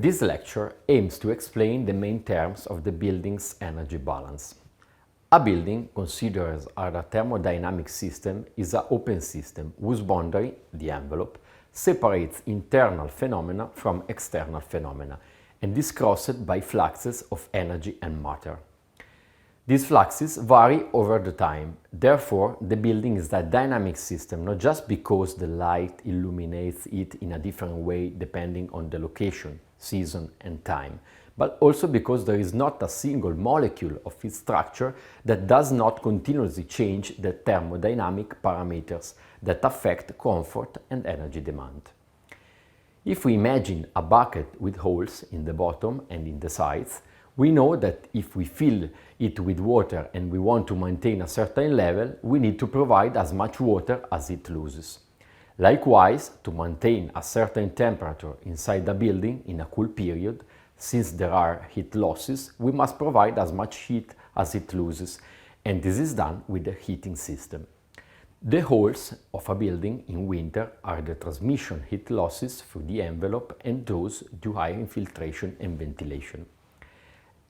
This lecture aims to explain the main terms of the building's energy balance. A building, considered as a thermodynamic system, is an open system whose boundary, the envelope, separates internal phenomena from external phenomena and is crossed by fluxes of energy and matter. These fluxes vary over the time. Therefore, the building is a dynamic system not just because the light illuminates it in a different way depending on the location, season and time, but also because there is not a single molecule of its structure that does not continuously change the thermodynamic parameters that affect comfort and energy demand. If we imagine a bucket with holes in the bottom and in the sides, we know that if we fill it with water and we want to maintain a certain level, we need to provide as much water as it loses. Likewise, to maintain a certain temperature inside the building in a cool period, since there are heat losses, we must provide as much heat as it loses, and this is done with the heating system. The holes of a building in winter are the transmission heat losses through the envelope and those due to air infiltration and ventilation.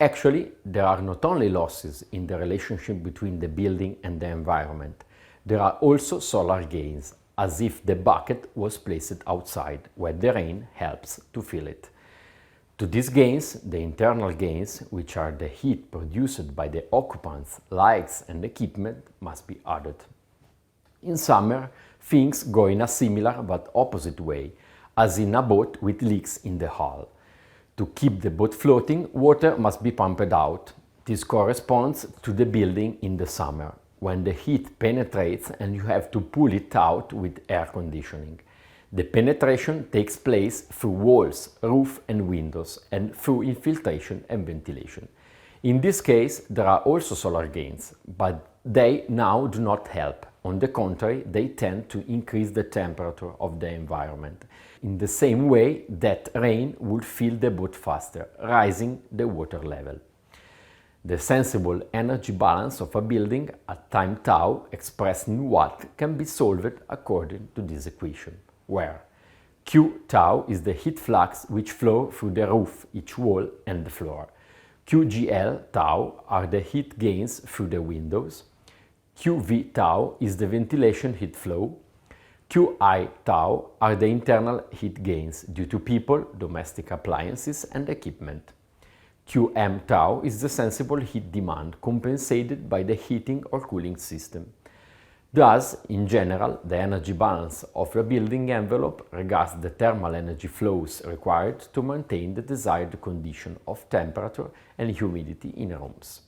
Actually, there are not only losses in the relationship between the building and the environment, there are also solar gains, as if the bucket was placed outside, where the rain helps to fill it. To these gains, the internal gains, which are the heat produced by the occupants, lights and equipment, must be added. In summer, things go in a similar but opposite way, as in a boat with leaks in the hull. To keep the boat floating, water must be pumped out. This corresponds to the building in the summer, when the heat penetrates and you have to pull it out with air conditioning. The penetration takes place through walls, roof and windows, and through infiltration and ventilation. In this case, there are also solar gains, but they now do not help. On the contrary, they tend to increase the temperature of the environment, in the same way that rain would fill the boat faster, raising the water level. The sensible energy balance of a building at time tau, expressed in watt, can be solved according to this equation, where Q tau is the heat flux which flows through the roof, each wall and the floor. QGL tau are the heat gains through the windows. QV tau is the ventilation heat flow. QI tau are the internal heat gains due to people, domestic appliances and equipment. QM tau is the sensible heat demand compensated by the heating or cooling system. Thus, in general, the energy balance of a building envelope regards the thermal energy flows required to maintain the desired condition of temperature and humidity in rooms.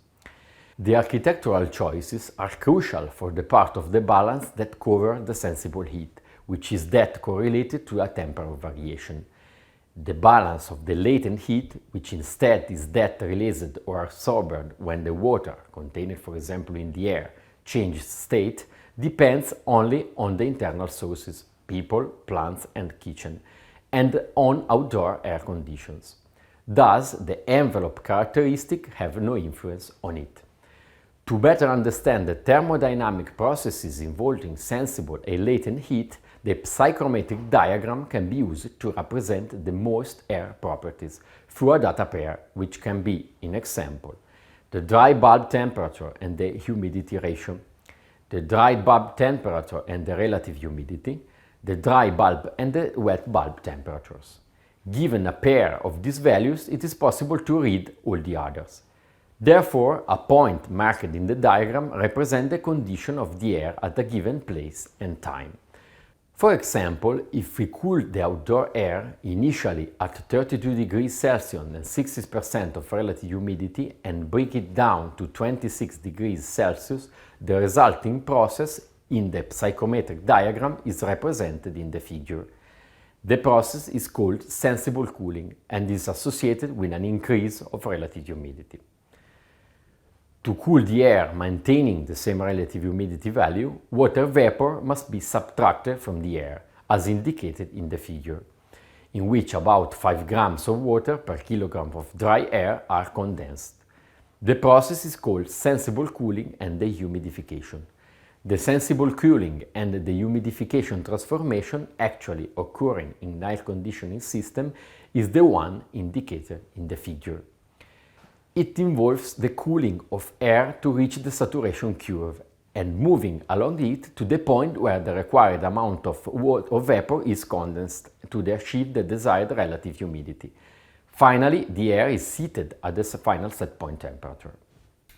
The architectural choices are crucial for the part of the balance that cover the sensible heat, which is that correlated to a temperature variation. The balance of the latent heat, which instead is that released or absorbed when the water, contained for example in the air, changes state, depends only on the internal sources, people, plants and kitchen, and on outdoor air conditions. Thus, the envelope characteristics have no influence on it. To better understand the thermodynamic processes involving sensible and latent heat, the psychrometric diagram can be used to represent the most air properties through a data pair, which can be, in example, the dry bulb temperature and the humidity ratio, the dry bulb temperature and the relative humidity, the dry bulb and the wet bulb temperatures. Given a pair of these values, it is possible to read all the others. Therefore, a point marked in the diagram represents the condition of the air at a given place and time. For example, if we cool the outdoor air initially at 32 degrees Celsius and 60% of relative humidity and break it down to 26 degrees Celsius, the resulting process in the psychrometric diagram is represented in the figure. The process is called sensible cooling and is associated with an increase of relative humidity. To cool the air maintaining the same relative humidity value, water vapor must be subtracted from the air, as indicated in the figure, in which about 5 grams of water per kilogram of dry air are condensed. The process is called sensible cooling and dehumidification. The sensible cooling and the humidification transformation actually occurring in an air conditioning system is the one indicated in the figure. It involves the cooling of air to reach the saturation curve and moving along it to the point where the required amount of vapor is condensed to achieve the desired relative humidity. Finally, the air is heated at the final set point temperature.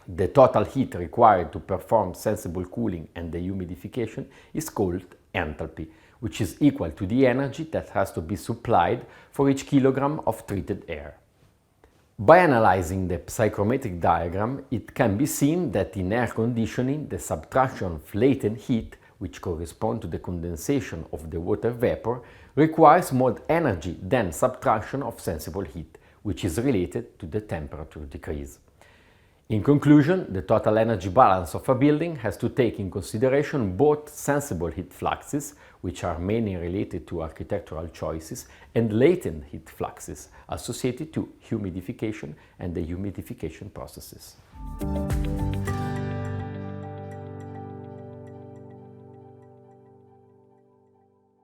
The total heat required to perform sensible cooling and the humidification is called enthalpy, which is equal to the energy that has to be supplied for each kilogram of treated air. By analyzing the psychrometric diagram, it can be seen that in air conditioning, the subtraction of latent heat, which corresponds to the condensation of the water vapor, requires more energy than subtraction of sensible heat, which is related to the temperature decrease. In conclusion, the total energy balance of a building has to take in consideration both sensible heat fluxes, which are mainly related to architectural choices, and latent heat fluxes associated to humidification and the humidification processes.